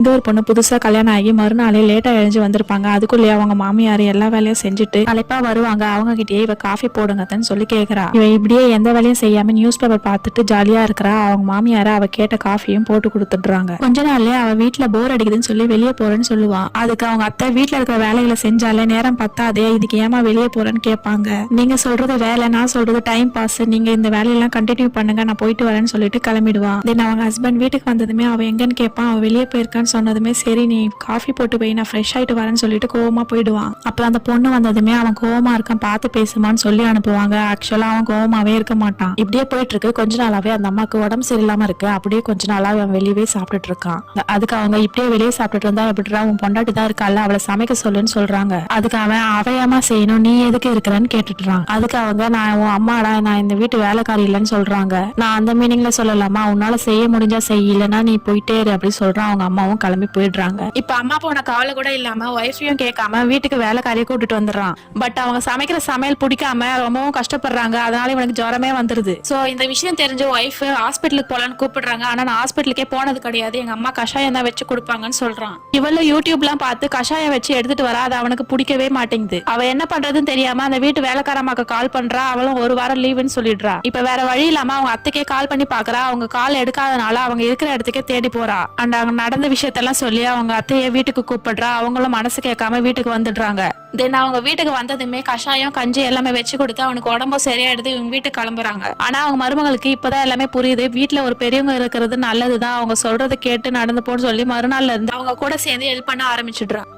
இந்த ஒரு பொண்ணு புதுசா கல்யாணம் ஆகி மறுநாளே லேட்டா எழுந்து வந்திருப்பாங்க. அதுக்குள்ளேயே அவங்க மாமியார் எல்லா வேலையும் செஞ்சுட்டு களைப்பா வருவாங்க. அவங்க கிட்டயே இவ காஃபி போடுங்கன்னு சொல்லி கேக்குறா. இவ இப்படியே எந்த வேலையும் செய்யாம நியூஸ் பேப்பர் பார்த்துட்டு ஜாலியா இருக்கிறா. அவங்க மாமியார அவ கேட்ட காஃபியும் போட்டு கொடுத்துடுறாங்க. கொஞ்ச நாள்லயே அவ வீட்டுல போர் அடிக்குதுன்னு சொல்லி வெளியே போறேன்னு சொல்லுவான். அதுக்கு அவங்க அத்தை வீட்டுல இருக்கிற வேலைகளை செஞ்சாலே நேரம் பத்தாதே, இதுக்கு ஏமா வெளியே போறேன்னு கேட்பாங்க. நீங்க சொல்றது வேலை, நான் சொல்றது டைம் பாஸ், நீங்க இந்த வேலையெல்லாம் கண்டினியூ பண்ணுங்க, நான் போயிட்டு வரேன்னு சொல்லிட்டு கிளம்பிடுவான். தென் அவங்க ஹஸ்பண்ட் வீட்டுக்கு வந்ததுமே அவ எங்கன்னு கேட்பான். அவ வெளியே போயிருக்கான்னு சொன்னதுமே சரி நீ காஃபி போட்டு போய் நான் ஃப்ரெஷ் ஆயிட்டு வரேன்னு சொல்லிட்டு கோவமா போயிடுவான். அப்புறம் அந்த பொண்ணு வந்ததுமே அவன் கோவமா இருக்கான், பார்த்து பேசுமான்னு சொல்லி அனுப்புவாங்க. ஆக்சுவலா அவன் கோவமாவே இருக்க மாட்டான். இப்படியே போயிட்டு இருக்கு. கொஞ்ச நாளாவே அந்த அம்மாக்கு உடம்பு சரியில்லாம இருக்கு. அப்படியே கொஞ்ச நாளா அவன் வெளியவே சாப்பிட்டுட்டு இருக்கான். அதுக்கு அவங்க இப்படியே வெளியே சாப்பிட்டுட்டு இருந்தா எப்படிடா, உன் பொண்டாட்டி தான் இருக்கால, அவளை சமைக்க சொல்லுன்னு சொல்றாங்க. அதுக்கு அவன் அவையாமா செய்யணும், நீ எதுக்கு இருக்கிறன்னு கேட்டுட்டுறான். அதுக்கு அவங்க நான் உன் அம்மாடா, நான் இந்த வீட்டு வேலைக்காரி இல்லைன்னு சொல்றாங்க. நான் அந்த மீனிங்ல சொல்லலாமா, உன்னால செய்ய முடிஞ்சா செய்யலன்னா நீ போயிட்டே இரு அப்படி சொல்றான். அவங்க அம்மாவும் கிளம்பி போயிடுறாங்க. இப்ப அம்மா போன கவலை கூட இல்லாம ஒய்ஃபையும் கேட்காம வீட்டுக்கு வேலைக்காரியை கூட்டிட்டு வந்துடுறான். பட் அவங்க சமைக்கிற சமையல் பிடிக்காம ரொம்பவும் கஷ்டப்படுறாங்க. அதனால இவனுக்கு ஜுரமே வந்துருது. சோ இந்த விஷயம் தெரிஞ்ச ஒய்ஃப் ஹாஸ்பிட்டலுக்கு போலான்னு கூப்பிடுறாங்க. ஆனா நான் ஹாஸ்பிட்டலுக்கே போனது கிடையாது, எங்க அம்மா கஷாயம் தான் வச்சு கொடுப்பாங்கன்னு சொல்றான். இவள யூடியூப் எல்லாம் பார்த்து கஷாயம் வச்சு எடுத்துட்டு வரா. அது அவனுக்கு பிடிக்கவே மாட்டேங்குது. அவ என்ன பண்றதுன்னு தெரியாம அந்த வீட்டு வேலைக்காரமாக்க கால் பண்றா. அவளும் ஒரு வாரம் லீவுன்னு சொல்லிடுறா. இப்ப வேற வழி இல்லாம அவங்க அத்தைக்கே கால் பண்ணி பாக்குறா. அவங்க கால் எடுக்காதனால அவங்க இருக்கிற இடத்துக்கே தேடி போறா. அண்ட் அவங்க நடந்த விஷயத்தெல்லாம் சொல்லி அவங்க அத்தைய வீட்டுக்கு கூப்பிடுறா. அவங்களும் மனசு கேட்காம வீட்டுக்கு வந்துடுறாங்க. தென் அவங்க வீட்டுக்கு வந்ததுமே கஷாயம் கஞ்சி எல்லாமே வச்சு கொடுத்து அவனுக்கு உடம்பு சரியாயிடுது. இவங்க வீட்டுக்கு கிளம்புறாங்க. ஆனா அவங்க மருமகளுக்கு இப்பதான் எல்லாமே புரியுது. வீட்டுல ஒரு பெரியவங்க இருக்கிறது நல்லதுதான், அவங்க சொல்றதை கேட்டு நடந்து போன்னு சொல்லி மறுநாள்ல இருந்து அவங்க கூட சேர்ந்து ஹெல்ப் பண்ண ஆரம்பிச்சிடுறான்.